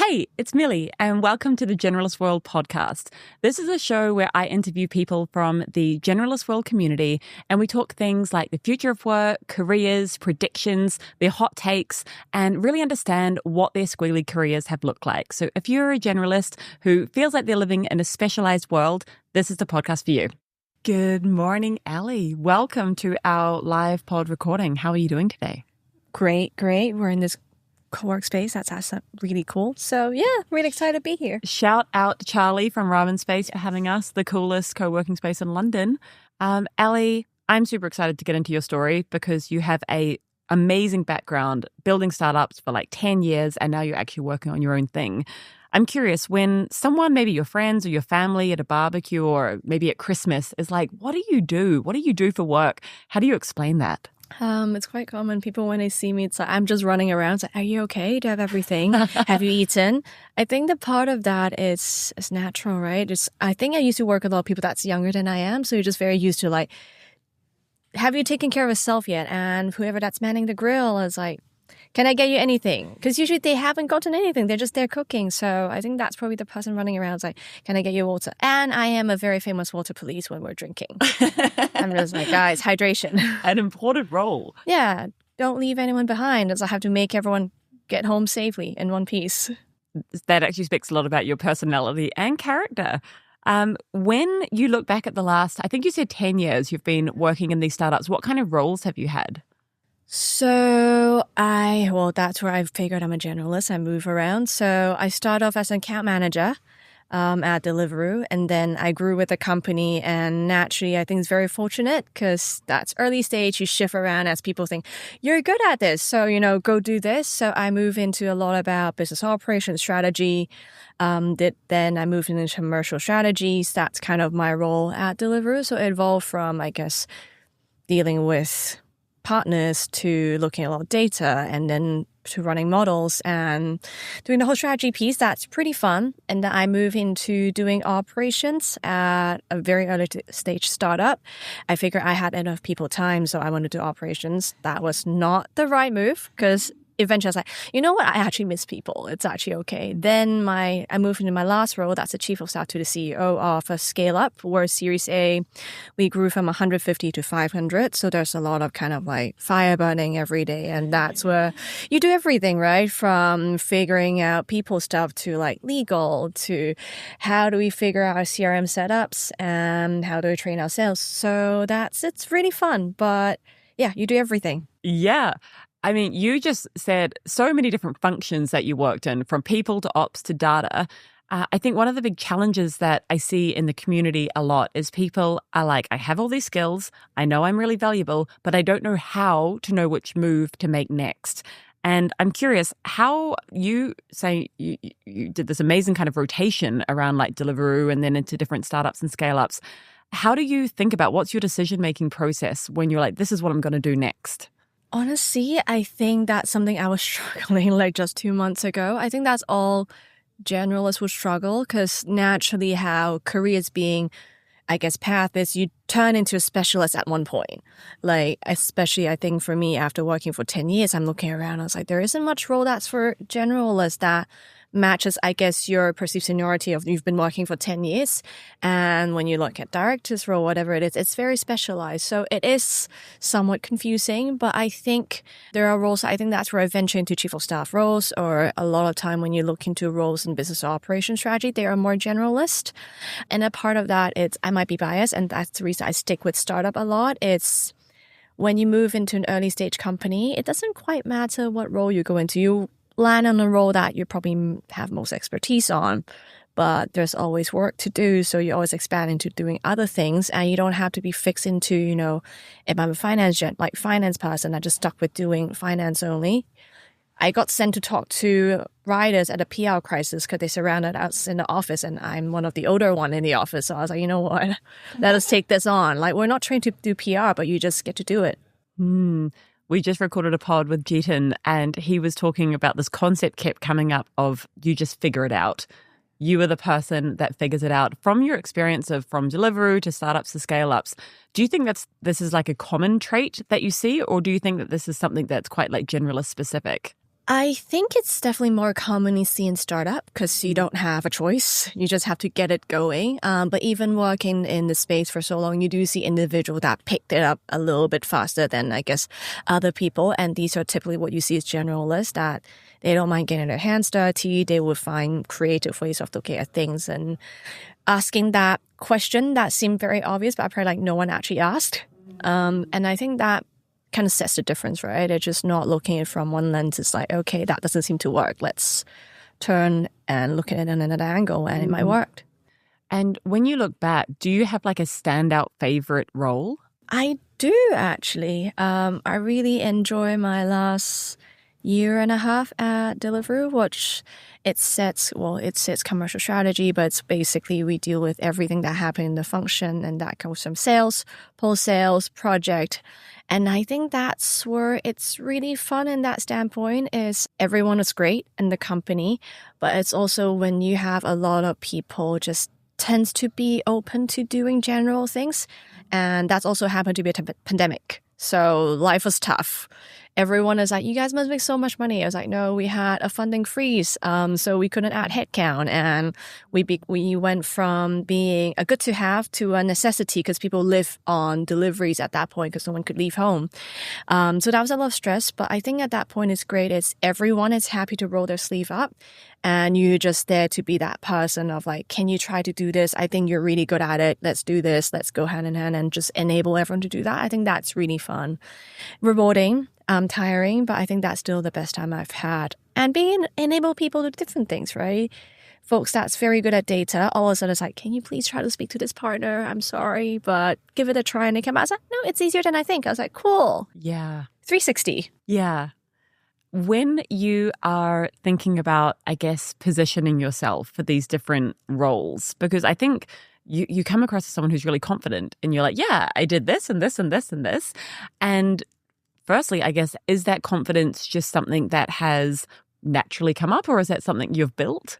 Hey, it's Millie, and welcome to the Generalist World podcast. This is a show where I interview people from the Generalist World community, and we talk things like the future of work, careers, predictions, their hot takes, and really understand what their squiggly careers have looked like. So if you're a generalist who feels like they're living in a specialized world, this is the podcast for you. Good morning, Ellie. Welcome to our live pod recording. How are you doing today? Great. We're in this co-work space. That's really cool. So yeah, really excited to be here. Shout out to Charlie from Ramen Space for having us, the coolest co-working space in London. Ellie, I'm super excited to get into your story because you have a amazing background building startups for like 10 years and now you're actually working on your own thing. I'm curious, when someone, maybe your friends or your family at a barbecue or maybe at Christmas is like, what do you do? What do you do for work? How do you explain that? It's quite common. People, when they see me, it's like, I'm just running around. It's like, are you okay? Do you have everything? Have you eaten? I think the part of that is natural, right? I think I used to work with a lot of people that's younger than I am. So you're just very used to like, have you taken care of yourself yet? And whoever that's manning the grill is like, can I get you anything? Because usually they haven't gotten anything. They're just there cooking. So I think that's probably the person running around. It's like, can I get you water? And I am a very famous water police when we're drinking. I'm just like, guys, hydration. An important role. Yeah. Don't leave anyone behind. As I have to make everyone get home safely in one piece. That actually speaks a lot about your personality and character. When you look back at the last, I think you said 10 years you've been working in these startups, what kind of roles have you had? So that's where I've figured I'm a generalist. I move around. So I start off as an account manager at Deliveroo, and then I grew with the company. And naturally, I think it's very fortunate because that's early stage. You shift around as people think you're good at this, so go do this. So I move into a lot about business operations strategy. Then I moved into commercial strategies. That's kind of my role at Deliveroo. So it evolved from, I guess, dealing with partners to looking at a lot of data and then to running models and doing the whole strategy piece. That's pretty fun. And then I move into doing operations at a very early stage startup. I figured I had enough people time, so I wanted to do operations. That was not the right move because eventually I was like, you know what? I actually miss people. It's actually okay. Then I moved into my last role. That's the chief of staff to the CEO of a scale up. We're Series A. We grew from 150 to 500. So there's a lot of kind of like fire burning every day. And that's where you do everything, right? From figuring out people stuff to like legal to how do we figure out our CRM setups and how do we train our sales. So it's really fun. But yeah, you do everything. Yeah. I mean, you just said so many different functions that you worked in, from people to ops to data. I think one of the big challenges that I see in the community a lot is people are like, I have all these skills, I know I'm really valuable, but I don't know how to know which move to make next. And I'm curious how you say you did this amazing kind of rotation around like Deliveroo and then into different startups and scale-ups. How do you think about what's your decision-making process when you're like, this is what I'm going to do next? Honestly, I think that's something I was struggling like just 2 months ago. I think that's all generalists will struggle because naturally how careers being, I guess, path is you turn into a specialist at one point. Like, especially I think for me, after working for 10 years, I'm looking around, I was like, there isn't much role that's for generalists that matches, I guess, your perceived seniority of you've been working for 10 years. And when you look at director's role, whatever it is, it's very specialized. So it is somewhat confusing, but I think there are roles, I think that's where I venture into chief of staff roles, or a lot of time when you look into roles in business operations strategy, they are more generalist. And a part of that, I might be biased, and that's the reason I stick with startup a lot. It's when you move into an early stage company, it doesn't quite matter what role you go into. You land on a role that you probably have most expertise on, but there's always work to do. So you always expand into doing other things, and you don't have to be fixed into, if I'm a finance person, I just stuck with doing finance only. I got sent to talk to writers at a PR crisis because they surrounded us in the office, and I'm one of the older one in the office. So I was like, you know what? Let us take this on. Like, we're not trained to do PR, but you just get to do it. We just recorded a pod with Jitin, and he was talking about this concept kept coming up of you just figure it out. You are the person that figures it out. From your experience from Deliveroo to startups to scale-ups, do you think this is like a common trait that you see, or do you think that this is something that's quite like generalist specific? I think it's definitely more commonly seen in startup because you don't have a choice. You just have to get it going. But even working in the space for so long, you do see individuals that picked it up a little bit faster than, I guess, other people. And these are typically what you see as generalists, that they don't mind getting their hands dirty. They would find creative ways of looking at things and asking that question that seemed very obvious, but apparently like no one actually asked. And I think that kind of sets the difference, right? They're just not looking at it from one lens. It's like, okay, that doesn't seem to work. Let's turn and look at it in another angle, and it might work. And when you look back, do you have like a standout favorite role? I do, actually. I really enjoy my last year and a half at Deliveroo, which it sets commercial strategy, but it's basically we deal with everything that happened in the function, and that comes from sales, post-sales, project. And I think that's where it's really fun in that standpoint is everyone is great in the company, but it's also when you have a lot of people just tends to be open to doing general things. And that's also happened to be a pandemic. So life was tough. Everyone is like, you guys must make so much money. I was like, no, we had a funding freeze, so we couldn't add headcount. And we went from being a good to have to a necessity because people live on deliveries at that point because no one could leave home. So that was a lot of stress. But I think at that point it's great. It's everyone is happy to roll their sleeve up. And you're just there to be that person of like, can you try to do this? I think you're really good at it. Let's do this. Let's go hand in hand and just enable everyone to do that. I think that's really fun. Rewarding, tiring, but I think that's still the best time I've had. And enable people to do different things, right? Folks that's very good at data, all of a sudden it's like, can you please try to speak to this partner? I'm sorry, but give it a try. And they come out, I was like, no, it's easier than I think. I was like, cool. Yeah. 360. Yeah. When you are thinking about, I guess, positioning yourself for these different roles, because I think you come across as someone who's really confident and you're like, yeah, I did this and this and this and this. And firstly, I guess, is that confidence just something that has naturally come up, or is that something you've built?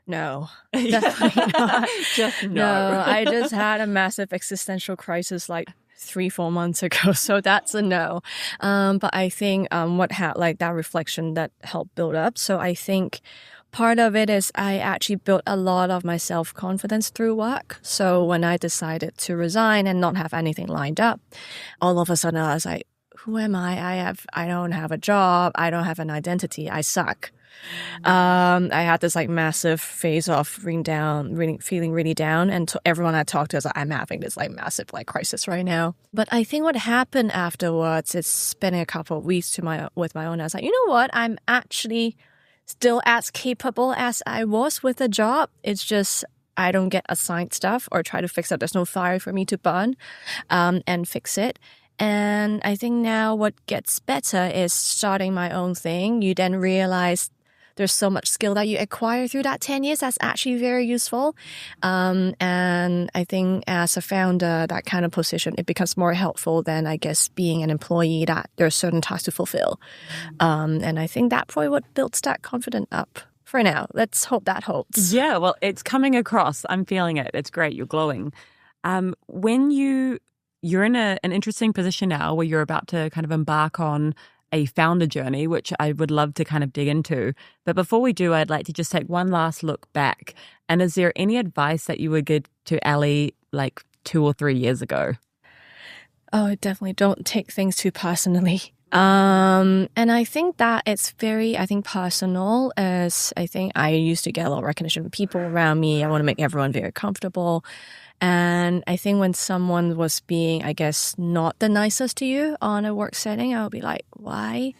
No, definitely not. Just no. No, I just had a massive existential crisis like 3-4 months ago, so that's a no. But I think what had like that reflection that helped build up. So I think part of it is I actually built a lot of my self-confidence through work. So when I decided to resign and not have anything lined up, all of a sudden I was like, who am I? I don't have a job. I don't have an identity. I suck. I had this like massive phase of feeling really down, and to everyone I talked to, I was like, I'm having this like massive like crisis right now. But I think what happened afterwards is spending a couple of weeks with my own. I was like, you know what? I'm actually still as capable as I was with a job. It's just I don't get assigned stuff or try to fix it. There's no fire for me to burn and fix it. And I think now what gets better is starting my own thing. You then realize there's so much skill that you acquire through that 10 years that's actually very useful. And I think as a founder, that kind of position, it becomes more helpful than, I guess, being an employee that there are certain tasks to fulfill. And I think that probably what builds that confidence up for now. Let's hope that holds. Yeah, well, it's coming across. I'm feeling it. It's great. You're glowing. When you're in an interesting position now where you're about to kind of embark on a founder journey, which I would love to kind of dig into. But before we do, I'd like to just take one last look back. And is there any advice that you would give to Ali like 2 or 3 years ago? Oh, definitely don't take things too personally. And I think that it's very, personal, as I think I used to get a lot of recognition from people around me. I want to make everyone very comfortable. And I think when someone was being, I guess, not the nicest to you on a work setting, I'll be like, why?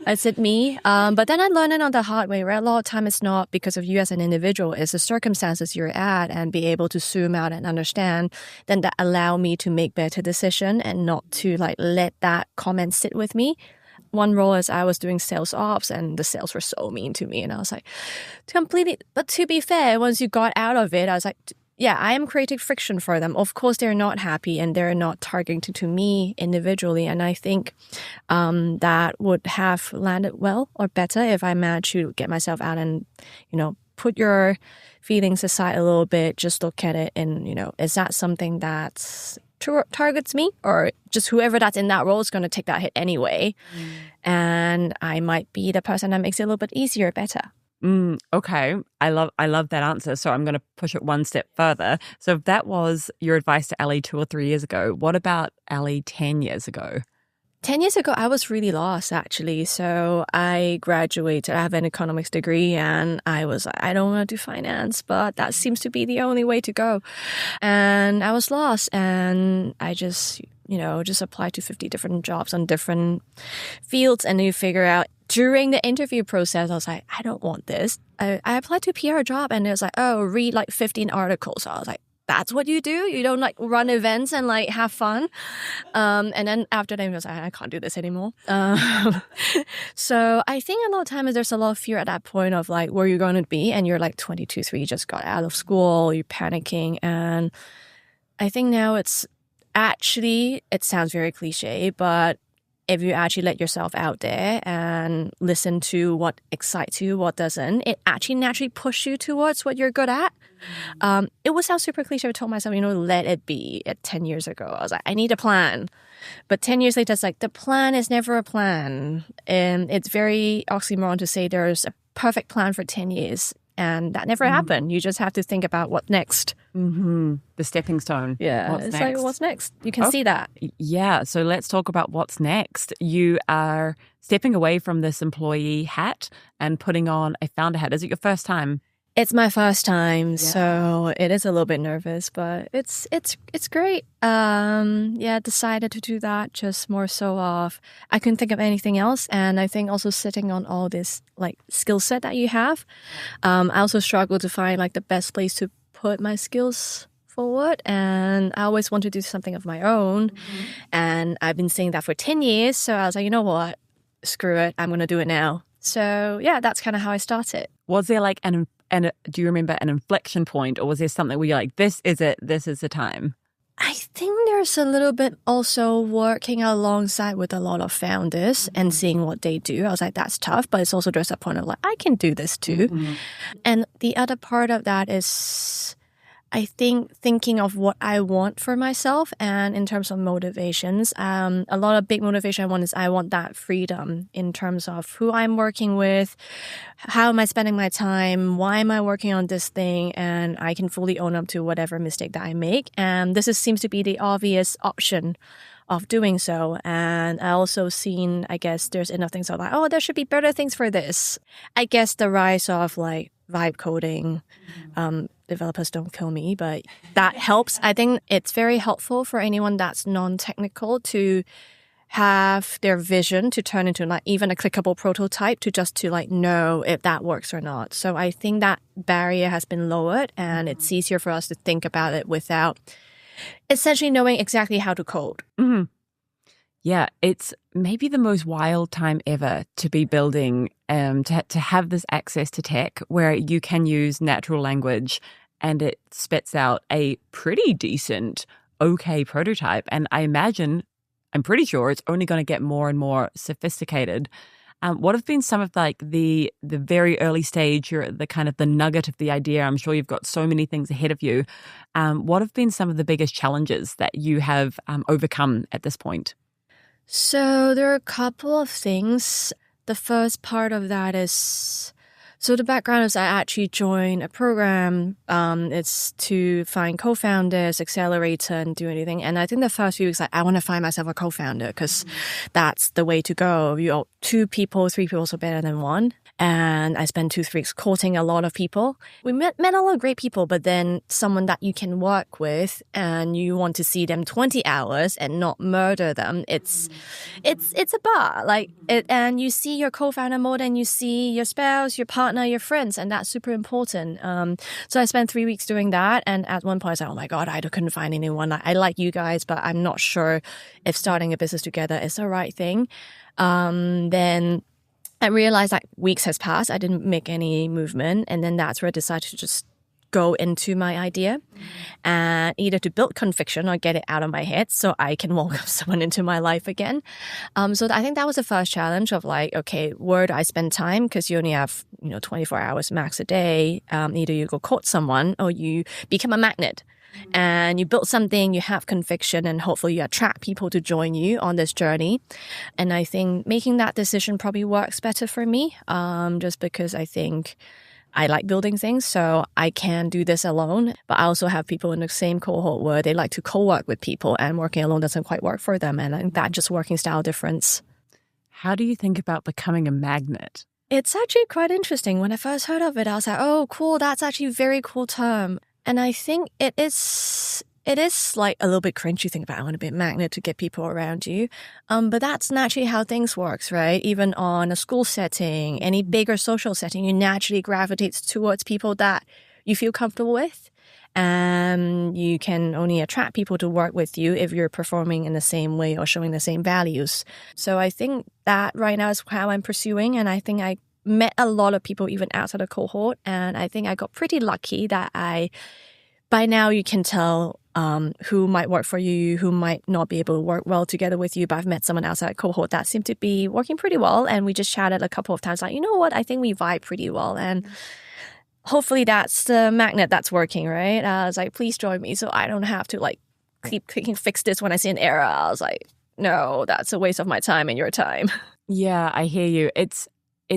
Is it me? But then I learned it on the hard way, right? A lot of time it's not because of you as an individual, it's the circumstances you're at, and be able to zoom out and understand, then that allow me to make better decision and not to like let that comment sit with me. One role is I was doing sales ops and the sales were so mean to me. And I was like, but to be fair, once you got out of it, I was like, yeah, I am creating friction for them. Of course, they're not happy and they're not targeting to me individually. And I think that would have landed well or better if I managed to get myself out and, put your feelings aside a little bit, just look at it and, is that something that's targets me, or just whoever that's in that role is going to take that hit anyway. And I might be the person that makes it a little bit easier, better. Okay. I love that answer. So I'm going to push it one step further. So if that was your advice to Ellie 2 or 3 years ago, what about Ellie 10 years ago? 10 years ago, I was really lost, actually. So I graduated. I have an economics degree, and I was like, I don't want to do finance, but that seems to be the only way to go. And I was lost, and I just applied to 50 different jobs on different fields, and you figure out during the interview process, I was like, I don't want this. I applied to a PR job, and it was like, oh, read like 15 articles. So I was like, that's what you do? You don't like run events and like have fun? And then after that, I was like, I can't do this anymore. So I think a lot of times there's a lot of fear at that point of like where you're going to be, and you're like 22, 3, you just got out of school, you're panicking. And I think now it sounds very cliche, but if you actually let yourself out there and listen to what excites you, what doesn't, it actually naturally pushes you towards what you're good at. It would sound super cliche. I told myself, let it be at 10 years ago. I was like, I need a plan. But 10 years later, it's like, the plan is never a plan. And it's very oxymoron to say there's a perfect plan for 10 years. And that never happened. You just have to think about what next. The stepping stone. Yeah. What's it's next? like, what's next? You can see that. Yeah. So let's talk about what's next. You are stepping away from this employee hat and putting on a founder hat. Is it your first time? It's my first time, so it is a little bit nervous, but it's great. Decided to do that just more so of I couldn't think of anything else, and I think also sitting on all this like skill set that you have, I also struggle to find like the best place to put my skills forward, and I always want to do something of my own, and I've been saying that for 10 years. So I was like, you know what, screw it, I'm gonna do it now. So yeah, that's kind of how I started. Was there like do you remember an inflection point, or was there something where you're like, this is it, this is the time? I think there's a little bit also working alongside with a lot of founders and seeing what they do. I was like, that's tough, but it's also just a point of like, I can do this too. And the other part of that is, I think, thinking of what I want for myself, and in terms of motivations, a lot of big motivation I want is I want that freedom in terms of who I'm working with, how am I spending my time, why am I working on this thing, and I can fully own up to whatever mistake that I make. And seems to be the obvious option of doing so. And I also seen, I guess, there's enough things of like, oh, there should be better things for this. I guess the rise of like vibe coding, developers don't kill me, but that helps. I think it's very helpful for anyone that's non-technical to have their vision to turn into like even a clickable prototype to like know if that works or not. So I think that barrier has been lowered, and it's easier for us to think about it without essentially knowing exactly how to code. Yeah, it's maybe the most wild time ever to be building, to have this access to tech where you can use natural language and it spits out a pretty decent, okay prototype. And I'm pretty sure it's only going to get more and more sophisticated. What have been some of like the very early stage, the kind of the nugget of the idea? I'm sure you've got so many things ahead of you. What have been some of the biggest challenges that you have overcome at this point? So there are a couple of things. The first part of that is, so the background is I actually joined a program. It's to find co-founders, accelerator, and do anything. And I think the first few weeks, I want to find myself a co-founder because that's the way to go. 2 people, 3 people, so better than one. And I spent 2 weeks courting a lot of people. We met a lot of great people, but then someone that you can work with and you want to see them 20 hours and not murder them. It's a bar, and you see your co-founder more than you see your spouse, your partner, your friends, and that's super important. So I spent 3 weeks doing that, and at one point I was like, oh my God, I couldn't find anyone. I like you guys, but I'm not sure if starting a business together is the right thing. Then I realized that weeks has passed. I didn't make any movement. And then that's where I decided to just go into my idea and either to build conviction or get it out of my head so I can welcome someone into my life again. So I think that was the first challenge of like, okay, where do I spend time? Because you only have, 24 hours max a day. Either you go court someone or you become a magnet. And you build something, you have conviction, and hopefully you attract people to join you on this journey. And I think making that decision probably works better for me, just because I think I like building things, so I can do this alone. But I also have people in the same cohort where they like to co-work with people, and working alone doesn't quite work for them. And I think that just working style difference. How do you think about becoming a magnet? It's actually quite interesting. When I first heard of it, I was like, oh, cool, that's actually a very cool term. And I think it is like a little bit cringe to think about, I want to be a magnet to get people around you. But that's naturally how things works, right? Even on a school setting, any bigger social setting, you naturally gravitate towards people that you feel comfortable with. And you can only attract people to work with you if you're performing in the same way or showing the same values. So I think that right now is how I'm pursuing. And I think I met a lot of people even outside the cohort, and I think I got pretty lucky that by now you can tell who might work for you, who might not be able to work well together with you. But I've met someone outside the cohort that seemed to be working pretty well, and we just chatted a couple of times like, you know what, I think we vibe pretty well, and hopefully that's the magnet that's working, right? I was like, please join me so I don't have to like keep clicking fix this when I see an error. I was like, no, that's a waste of my time and your time. Yeah, I hear you. It's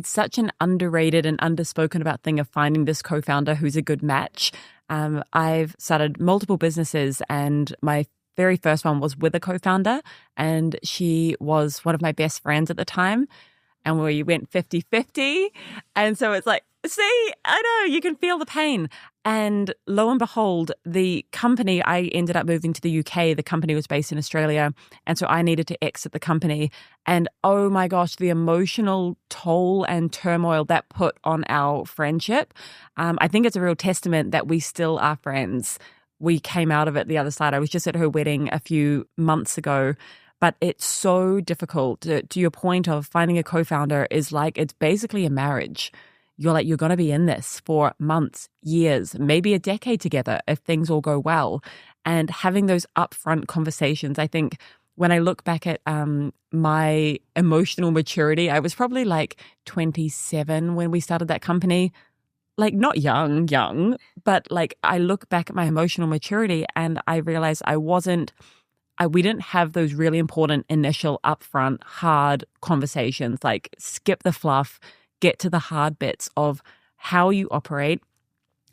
such an underrated and underspoken about thing of finding this co-founder who's a good match. I've started multiple businesses, and my very first one was with a co-founder, and she was one of my best friends at the time, and we went 50-50. And so it's like, see, I know, you can feel the pain. And lo and behold, the company, I ended up moving to the UK. The company was based in Australia. And so I needed to exit the company. And oh my gosh, the emotional toll and turmoil that put on our friendship. I think it's a real testament that we still are friends. We came out of it the other side. I was just at her wedding a few months ago. But it's so difficult. To your point of finding a co-founder is like, it's basically a marriage. You're going to be in this for months, years, maybe a decade together if things all go well. And having those upfront conversations, I think when I look back at my emotional maturity, I was probably like 27 when we started that company. Like not young, but like I look back at my emotional maturity and I realized we didn't have those really important initial upfront hard conversations, like skip the fluff, get to the hard bits of how you operate,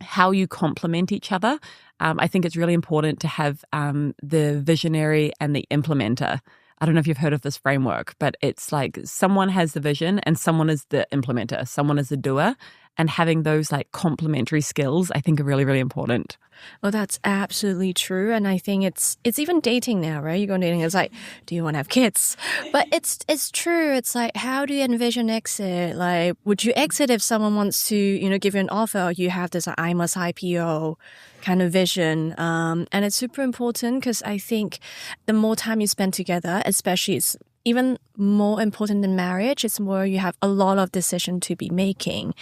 how you complement each other. I think it's really important to have the visionary and the implementer. I don't know if you've heard of this framework, but it's like someone has the vision and someone is the implementer, someone is the doer. And having those like complementary skills, I think are really, really important. Well, that's absolutely true. And I think it's even dating now, right? You go dating, it's like, do you want to have kids? But it's true. It's like, how do you envision exit? Like, would you exit if someone wants to, give you an offer, or you have this I must IPO kind of vision? And it's super important because I think the more time you spend together, especially it's even more important than marriage, it's where you have a lot of decision to be making,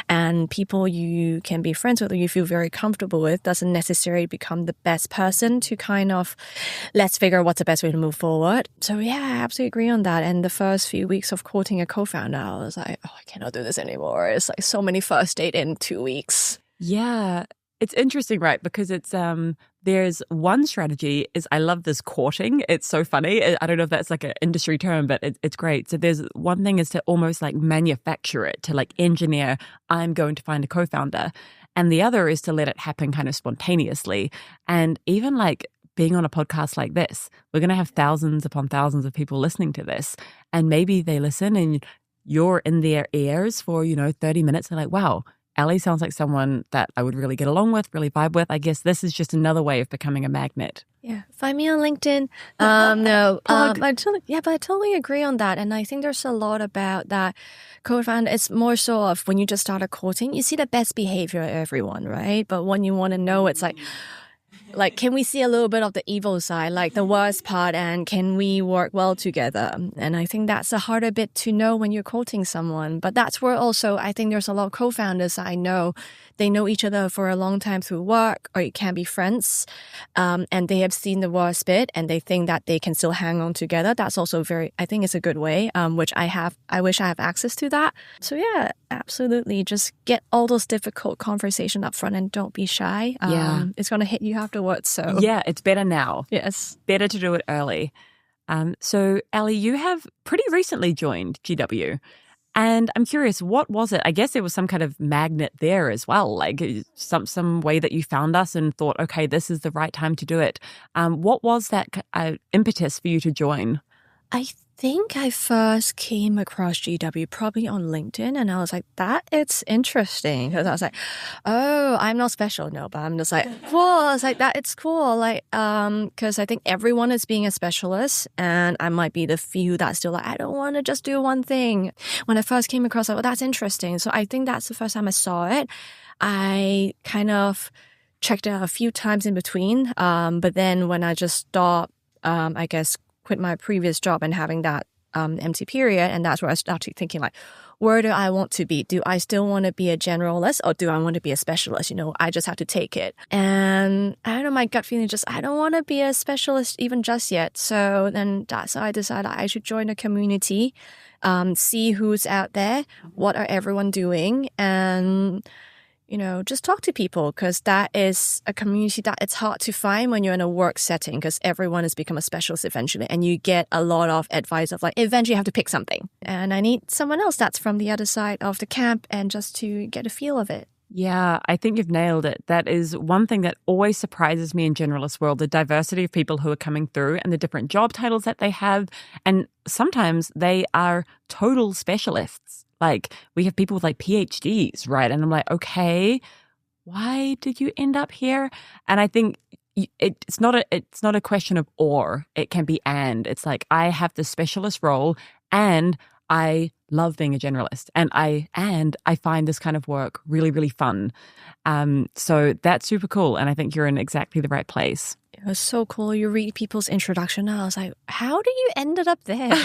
and people you can be friends with or you feel very comfortable with doesn't necessarily become the best person to kind of let's figure out what's the best way to move forward. So yeah, I absolutely agree on that. And the first few weeks of courting a co-founder, I was like, oh, I cannot do this anymore. It's like so many first date in 2 weeks. Yeah. It's interesting, right? Because it's there's one strategy is I love this courting. It's so funny. I don't know if that's like an industry term, but it's great. So there's one thing is to almost like manufacture it, to like engineer, I'm going to find a co-founder. And the other is to let it happen kind of spontaneously. And even like being on a podcast like this, we're going to have thousands upon thousands of people listening to this. And maybe they listen and you're in their ears for, 30 minutes. They're like, wow, Ali sounds like someone that I would really get along with, really vibe with. I guess this is just another way of becoming a magnet. Yeah, find me on LinkedIn. I totally agree on that. And I think there's a lot about that co-founder. It's more so of when you just started courting, you see the best behavior of everyone, right? But when you want to know, it's like, can we see a little bit of the evil side, like the worst part, and can we work well together? And I think that's a harder bit to know when you're courting someone. But that's where also I think there's a lot of co-founders I know they know each other for a long time through work, or it can be friends, and they have seen the worst bit and they think that they can still hang on together. That's also I think it's a good way, which I wish I have access to that. So yeah, absolutely. Just get all those difficult conversations up front and don't be shy. It's going to hit you afterwards. So yeah, it's better now. Yes. Better to do it early. So Ellie, you have pretty recently joined GW. And I'm curious, what was it? I guess there was some kind of magnet there as well, like some way that you found us and thought, okay, this is the right time to do it. What was that impetus for you to join? I think I first came across GW probably on LinkedIn, and I was like, that it's interesting. Because I was like, oh, I'm not special. No, but I'm just like, well, I was like, that it's cool. Like, because I think everyone is being a specialist, and I might be the few that's still like, I don't want to just do one thing. When I first came across it, well, that's interesting. So I think that's the first time I saw it. I kind of checked it out a few times in between. But then when I just stopped, I guess, quit my previous job and having that empty period, and that's where I started thinking like, where do I want to be? Do I still want to be a generalist, or do I want to be a specialist? I just have to take it. And I don't know, my gut feeling just, I don't want to be a specialist even just yet. So then that's how I decided I should join a community, see who's out there, what are everyone doing, and just talk to people, because that is a community that it's hard to find when you're in a work setting, because everyone has become a specialist eventually, and you get a lot of advice of like, eventually you have to pick something. And I need someone else that's from the other side of the camp, and just to get a feel of it. Yeah, I think you've nailed it. That is one thing that always surprises me in generalist world, the diversity of people who are coming through and the different job titles that they have. And sometimes they are total specialists. Like, we have people with like PhDs, right? And I'm like, okay, why did you end up here? And I think it's not a question of or. It can be and. It's like, I have the specialist role and I love being a generalist, and I find this kind of work really, really fun. So that's super cool, and I think you're in exactly the right place. It was so cool. You read people's introduction, and I was like, how do you ended up there?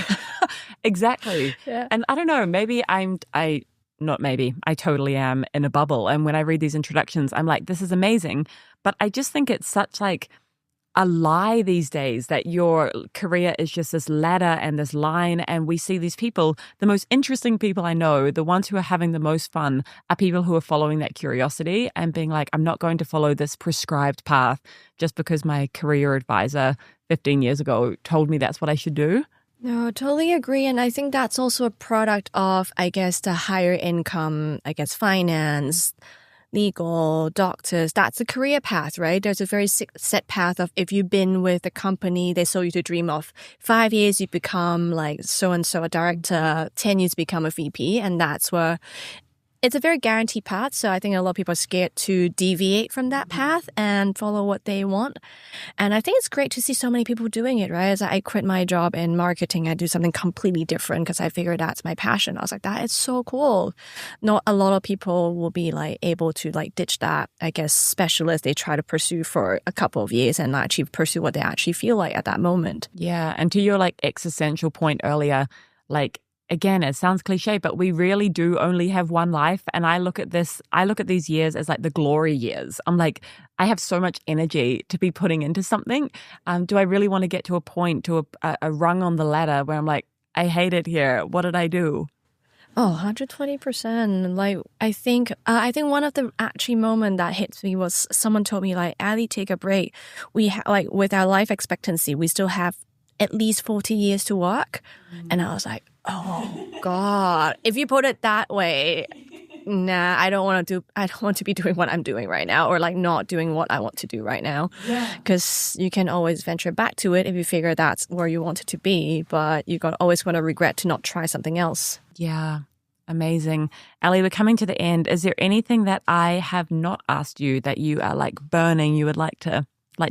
Exactly. Yeah. And I don't know, I totally am in a bubble. And when I read these introductions, I'm like, this is amazing. But I just think it's such like a lie these days that your career is just this ladder and this line. And we see these people, the most interesting people I know, the ones who are having the most fun, are people who are following that curiosity and being like, I'm not going to follow this prescribed path just because my career advisor 15 years ago told me that's what I should do. No, totally agree. And I think that's also a product of, I guess, the higher income, I guess, finance, legal, doctors. That's a career path, right? There's a very set path of, if you've been with a company, they sold you to dream of 5 years, you become like so-and-so a director, 10 years become a VP. And that's where it's a very guaranteed path. So I think a lot of people are scared to deviate from that path and follow what they want. And I think it's great to see so many people doing it, right? As I quit my job in marketing, I do something completely different because I figured that's my passion. I was like, that is so cool. Not a lot of people will be like able to like ditch that, I guess, specialist they try to pursue for a couple of years and actually pursue what they actually feel like at that moment. Yeah. And to your like existential point earlier, like, again, it sounds cliche, but we really do only have one life. And I look at these years as like the glory years. I'm like, I have so much energy to be putting into something. Do I really want to get to a point, to a rung on the ladder where I'm like, I hate it here. What did I do? Oh, 120%. Like, I think one of the actually moment that hits me was someone told me like, Ali, take a break. Like with our life expectancy, we still have at least 40 years to work. And I was like, oh God, if you put it that way, nah, I don't want to be doing what I'm doing right now, or like not doing what I want to do right now. Because you can always venture back to it if you figure that's where you want it to be, but always going to regret to not try something else. Yeah. Amazing. Ali, we're coming to the end. Is there anything that I have not asked you that you are like burning, you would like to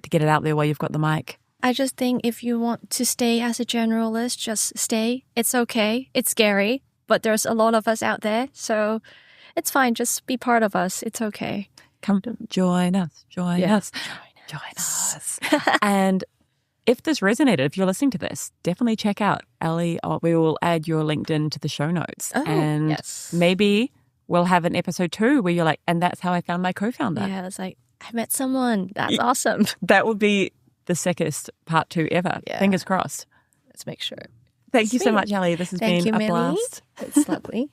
get it out there while you've got the mic? I just think if you want to stay as a generalist, just stay. It's okay. It's scary, but there's a lot of us out there. So it's fine. Just be part of us. It's okay. Come join us. Join us. And if this resonated, if you're listening to this, definitely check out Ali. We will add your LinkedIn to the show notes. Oh, and yes. maybe we'll have an episode 2 where you're like, and that's how I found my co-founder. Yeah, it's like, I met someone. That's awesome. That would be the sickest part 2 ever. Yeah. Fingers crossed. Let's make sure. Thank you so much, Ali. This has been a blast. It's lovely.